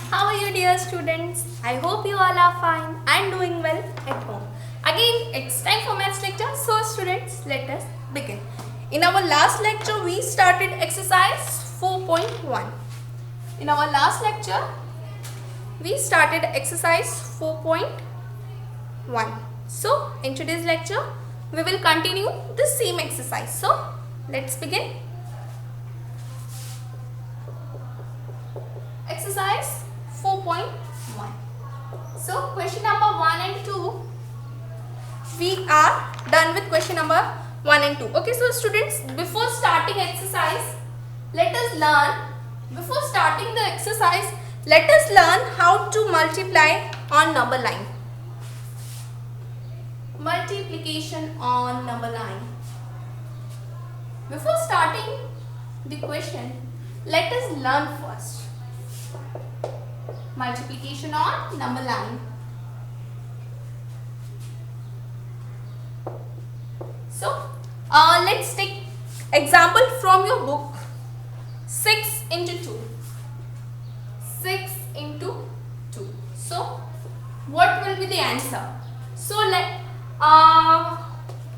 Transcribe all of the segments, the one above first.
How are you, dear students? I hope you all are fine and doing well at home. Again, it's time for maths lecture. So, students, let us begin. In our last lecture, we started exercise 4.1. In our last lecture, we started exercise 4.1. So, in today's lecture, we will continue the same exercise. So, let's begin. Exercise 4.1. So, question number 1 and 2, we are done with question number 1 and 2. Okay, so students, before starting exercise, let us learn how to multiply on number line. Multiplication on number line. Before starting the question, let us learn first. Multiplication on number line. So, let's take example from your book. 6 into 2. 6 into 2. So, what will be the answer? So,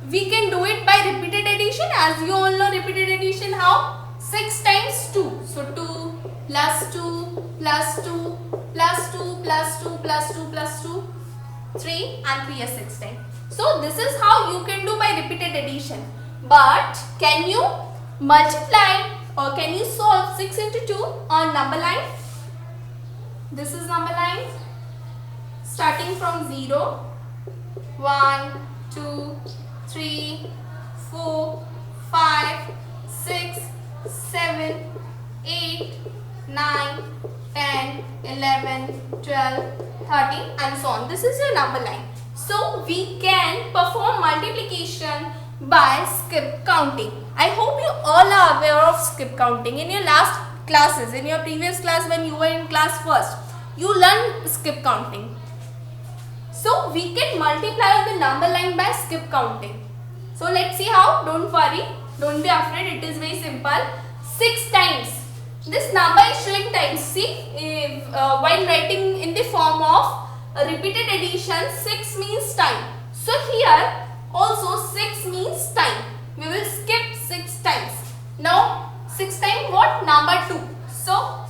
we can do it by repeated addition. As you all know, repeated addition how? 6 times 2. So, 2 plus 2 plus 2 plus 2 plus 2 plus 2 plus 2, 3 and 3 is 6 times. So this is how you can do by repeated addition. But can you multiply or can you solve 6 into 2 on number line? This is number line starting from 0, 1, 2, 3, 4, 5, 6, 7, 8, 9, 10, 11, 12, 13 and so on. This is your number line. So we can perform multiplication by skip counting. I hope you all are aware of skip counting. In your last classes, in your previous class when you were in class first, you learned skip counting. So we can multiply on the number line by skip counting. So let's see how. Don't worry, don't be afraid, it is very simple. 6 times. This number is showing times. See, while writing in the form of repeated addition, 6 means time. So here also 6 means time. We will skip 6 times. Now 6 times what? Number 2. So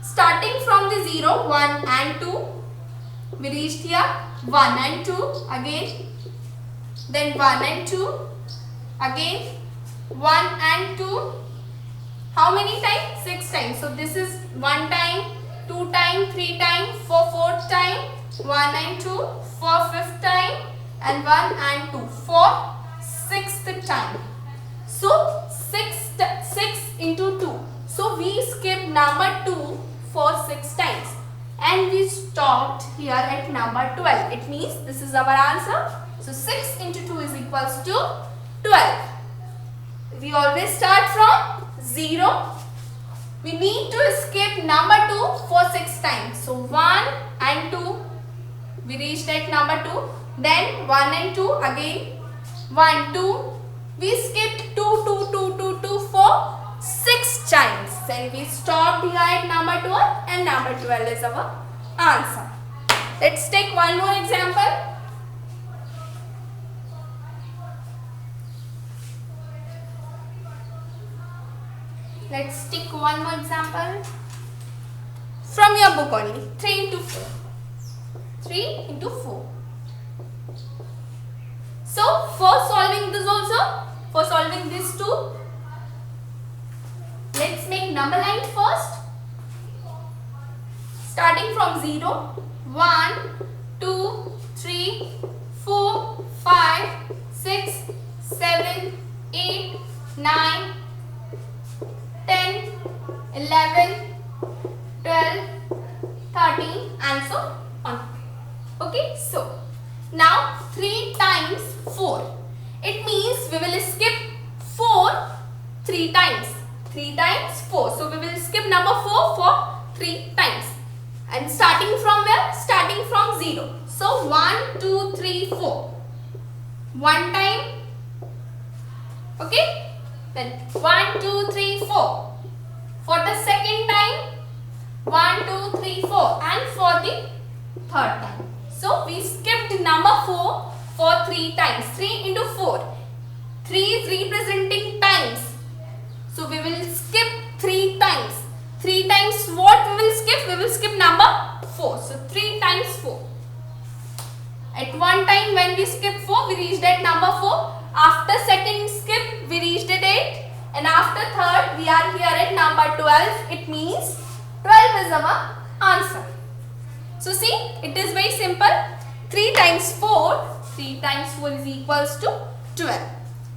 starting from the 0, 1 and 2, we reached here 1 and 2 again. Then 1 and 2 again, 1 and 2. How many times? 6 times. So this is 1 time, 2 time, 3 time, 4 fourth time, 1 and 2, 4 fifth time and 1 and 2 for 6th time. So 6 into 2. So we skip number 2 for 6 times and we stopped here at number 12. It means this is our answer. So 6 into 2 is equals to 12. We always start from 0. We need to skip number 2 for 6 times. So 1 and 2. We reached at number 2. Then 1 and 2 again. 1, 2. We skipped 2, 2, 2, 2, 2 for 6 times. Then we stopped here at number 12 and number 12 is our answer. Let's take one more example. Let's take one more example from your book only. 3 into 4. 3 into 4. So, for solving this also, for solving this too, let's make number line first. Starting from 0, 1, 2, 3, 4, 5, 6, 7, 8, 9, 10, 11, 12, 13 and so on. Okay, so now 3 times 4. It means we will skip 4 3 times. 3 times 4. So we will skip number 4 for 3 times. And starting from where? Starting from 0. So 1, 2, 3, 4. 1 time. Okay. Then 1, 2, 3, 4. For the second time, 1, 2, 3, 4, and for the third time. So we skipped number 4 for 3 times. 3 into 4. 3 is representing times. So we will skip 3 times. 3 times what we will skip? We will skip number 4. So 3 times 4. At one time when we skipped 4, we reached at number 4. After second skip, we reached at 8. And after third, we are here at number 12. It means 12 is our answer. So see, it is very simple. 3 times 4, 3 times 4 is equals to 12.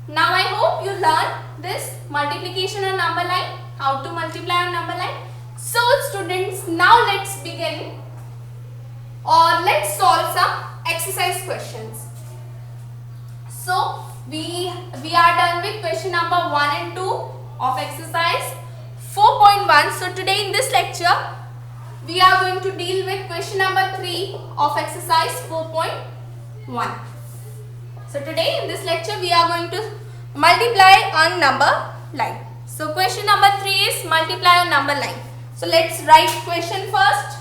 Now I hope you learn this multiplication on number line, how to multiply on number line. So students, now let's begin or let's solve some exercise questions. So we are done with question number 1 and 2 of exercise 4.1. So today in this lecture, we are going to deal with question number 3 of exercise 4.1. So today in this lecture, we are going to multiply on number line. So question number 3 is multiply on number line. So let's write question first.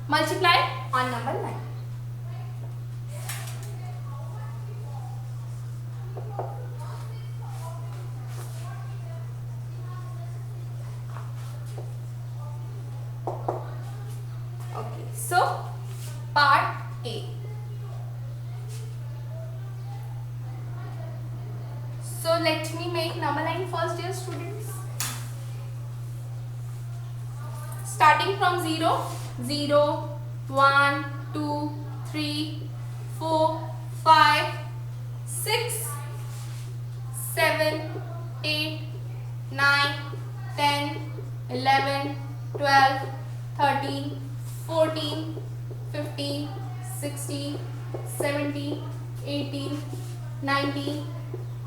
Multiply on number line. Okay, so part A. So let me make number line first, dear students. Starting from 0, 0, 1, 2, 3, 4, 5, 6, 7, 8, 9, 10, 11, 12, 13, 14, 15, 16, 17, 18, 19,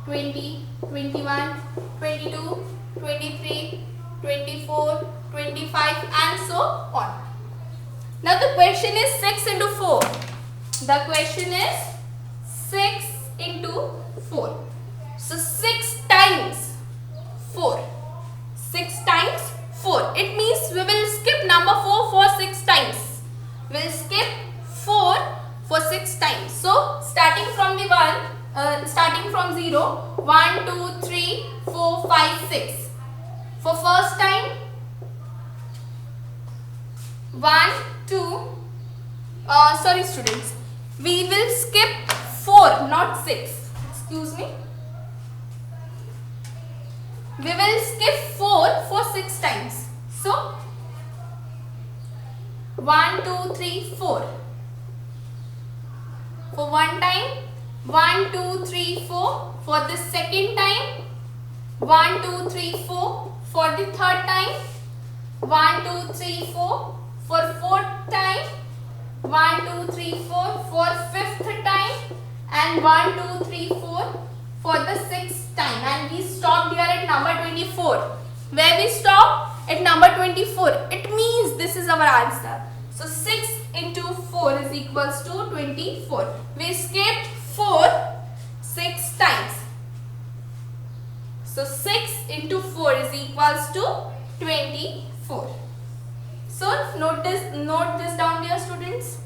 20, 21, 22, 23, 24, 25 and so on. Now the question is 6 into 4. The question is 6 into 4. So 6 times 4. 6 times 4. It means we will skip number 4 for 6 times. We will skip 4 for 6 times. So starting from the 0, 1, 2, 3, 4, 5, 6. For first time, 1, 2, sorry students, we will skip 4, not 6. Excuse me. We will skip 4 for 6 times. So, 1, 2, 3, 4. For one time, 1, 2, 3, 4. For the second time, 1, 2, 3, 4. For the third time, 1, 2, 3, 4. For fourth time, 1, 2, 3, 4. For fifth time, and 1, 2, 3, 4. For the sixth time. And we stopped here at number 24. Where we stopped? At number 24. It means this is our answer. So 6 into 4 is equals to 24. We skipped 4 6 times. So 6 into 4 is equals to 24. So note this down, dear students.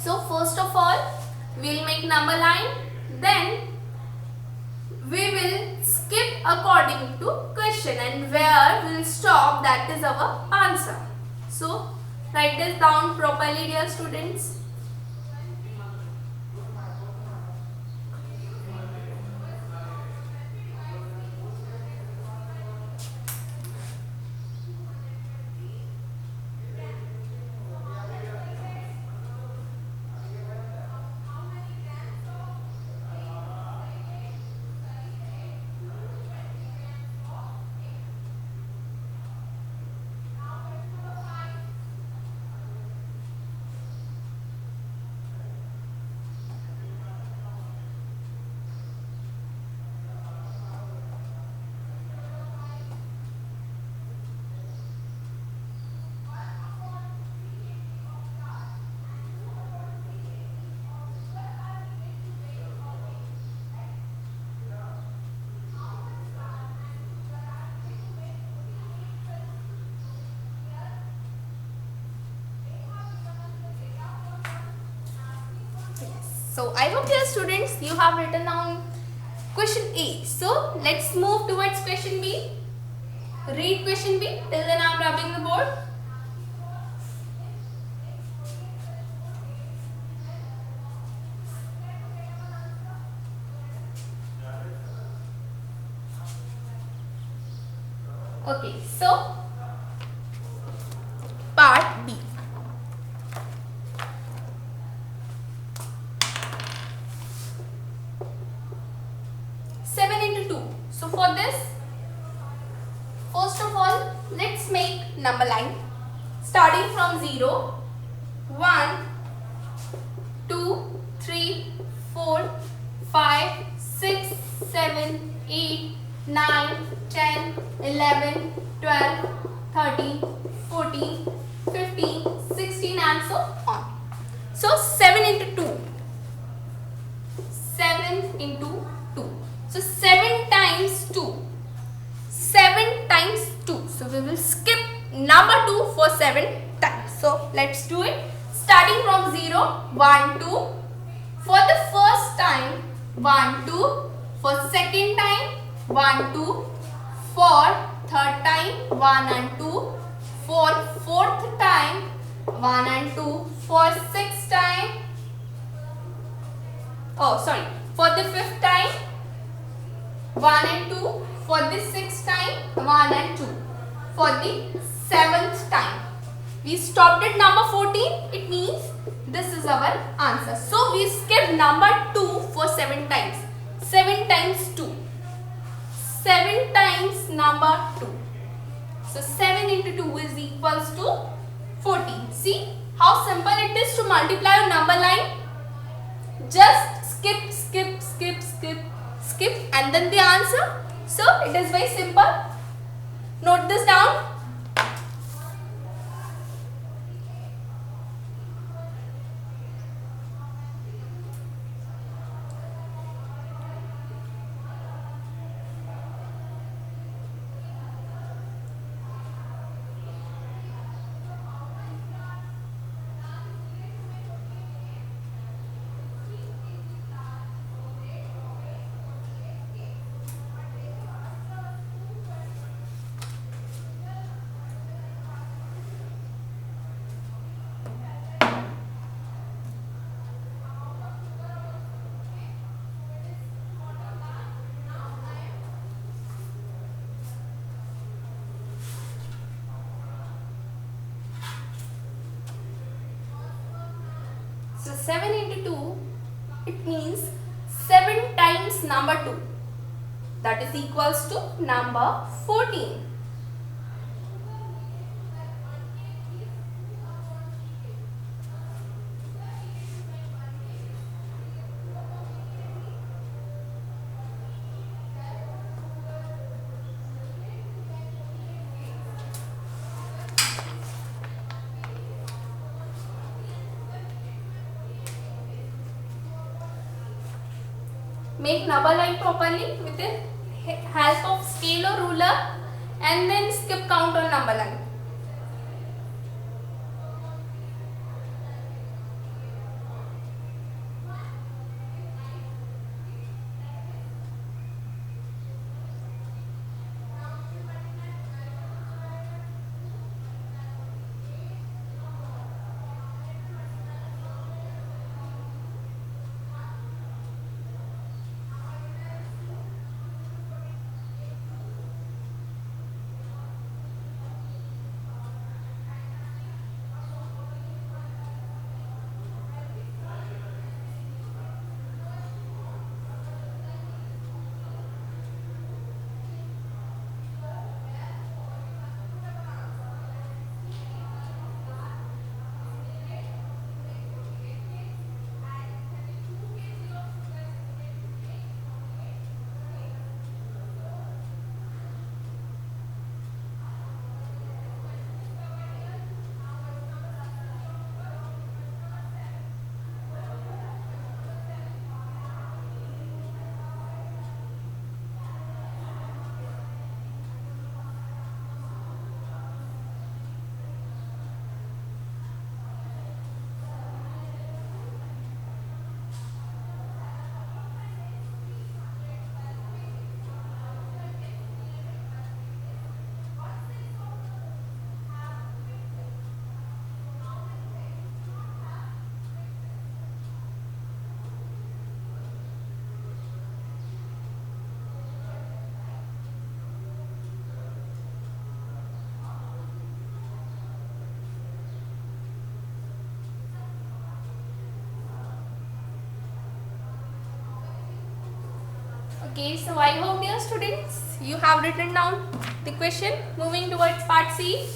So first of all, we will make number line, then we will skip according to question, and where we will stop, that is our answer. So write this down properly, dear students. So I hope, dear students, you have written down question A. So let's move towards question B. Read question B. Till then I am rubbing the board. Okay, so part B. So for this, first of all, let's make number line starting from 0, 1, 2, 3, 4, 5, 6, 7, 8, 9, 10, 11, 12, 13, 14, 15, 16 and so on. So 7 into 2. 7 into 2. So 7 times 2. 7 times 2. So we will skip number 2 for 7 times. So let's do it. Starting from 0, 1, 2. For the first time, 1, 2. For second time, 1, 2. For third time, 1 and 2. For fourth time, 1 and 2. For sixth time, for the fifth time, 1 and 2. For the sixth time, 1 and 2. For the seventh time, we stopped at number 14. It means this is our answer. So we skip number 2 for 7 times. 7 times 2. 7 times number 2. So 7 into 2 is equals to 14. See how simple it is to multiply a number line. Just skip, skip, skip, skip, skip and then the answer. So it is very simple. Note this down. So 7 into 2, it means 7 times number 2. That is equals to number 14. Make number line properly with the help of scale or ruler and then skip count on number line. Okay, so I hope, dear students, you have written down the question. Moving towards part C.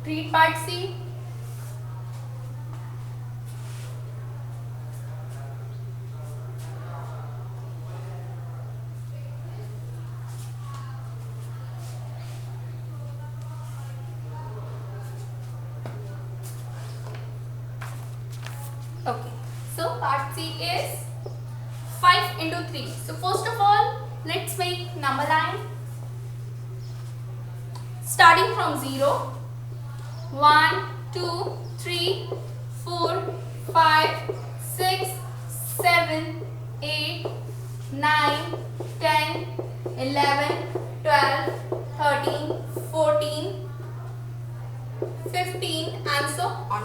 Read part C. Okay, so part C is 5 into 3. So first of all, let's make number line. Starting from 0. 1, 2, 3, 4, 5, 6, 7, 8, 9, 10, 11, 12, 13, 14, 15 and so on.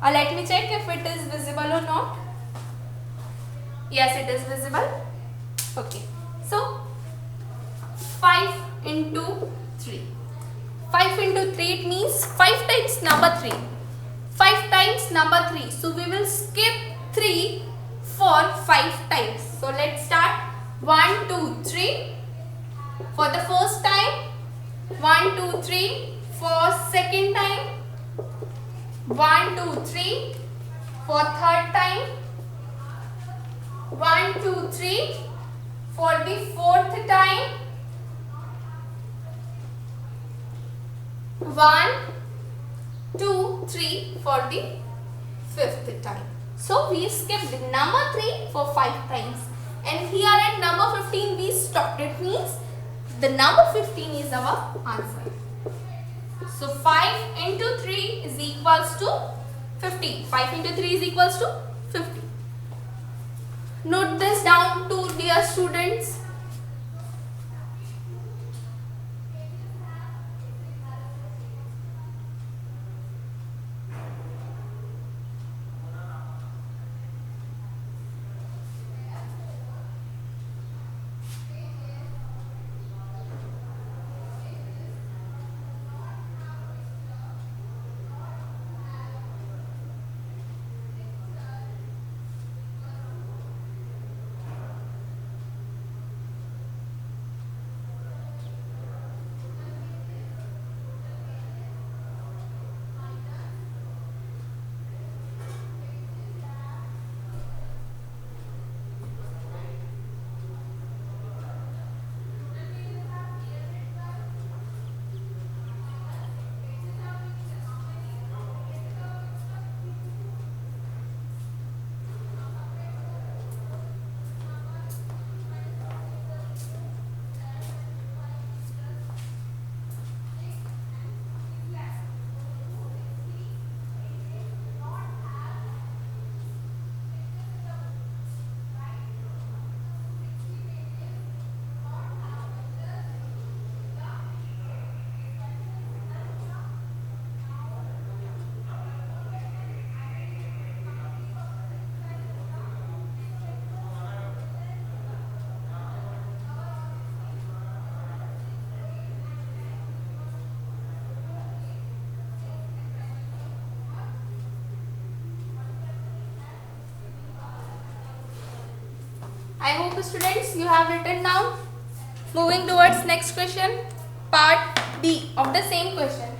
Let me check if it is visible or not. Yes, it is visible. Okay. So 5 into 3. 5 into 3, it means 5 times number 3. 5 times number 3. So we will skip 3 for 5 times. So let's start. 1, 2, 3 for the first time. 1, 2, 3 for second time. 1, 2, 3 for third time. 1, 2, 3 for the fourth time. 1, 2, 3 for the fifth time. So we skipped the number 3 for 5 times. And here at number 15 we stopped. It means the number 15 is our answer. So 5 into 3 is equals to 50. 5 into 3 is equals to 50. Note this down to dear students. I hope students you have written down. Moving towards next question, part D of the same question.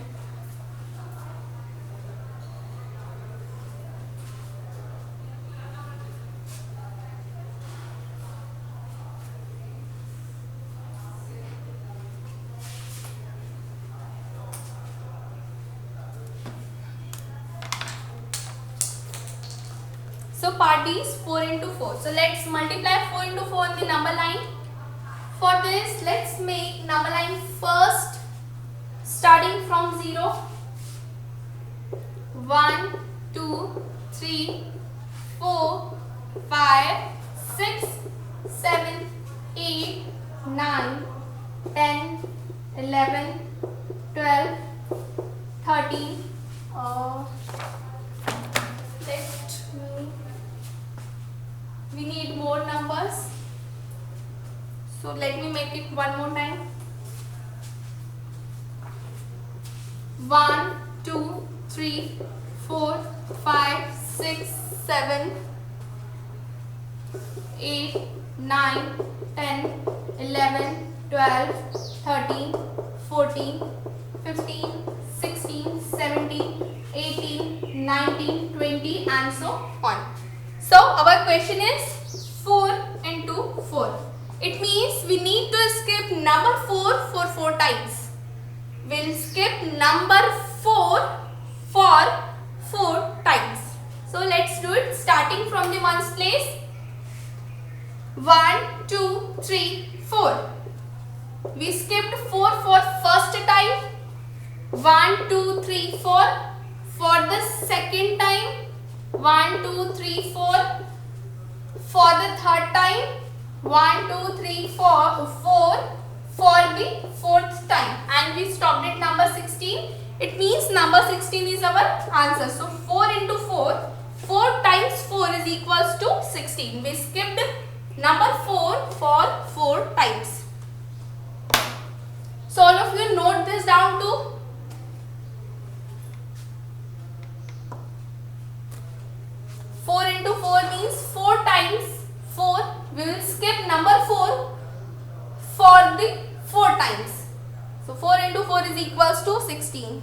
So part D is 4 into 4. So let's multiply 4 into 4 in the number line. For this, let's make number line first starting from 0. 1, 2, 3, 4, 5, 6, 7, 8, 9, 10, 11, 12, 13. We need more numbers. So let me make it one more time. 1, 2, 3, 4, 5, 6, 7, 8, 9, 10, 11, 12, 13, 14, 15, 16, 17, 18, 19, 20 and so on. So our question is 4 into 4. It means we need to skip number 4 for 4 times. We'll skip number 4 for 4 times. So let's do it starting from the ones place. 1, 2, 3, 4. We skipped 4 for first time. 1, 2, 3, 4. For the second time. 1, 2, 3, 4. For the third time. 1, 2, 3, 4. 4. For the fourth time. And we stopped at number 16. It means number 16 is our answer. So 4 into 4. 4 times 4 is equals to 16. We skipped number 4 for 4 times. So all of you note this down too. Four into 4 means 4 times 4. We will skip number 4 for the 4 times. So 4 into 4 is equals to 16.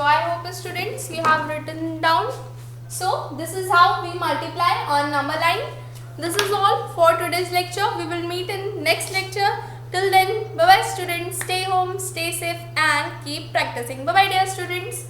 So I hope students you have written down. So this is how we multiply on number line. This is all for today's lecture. We will meet in next lecture. Till then, bye bye students. Stay home, stay safe and keep practicing. Bye bye dear students.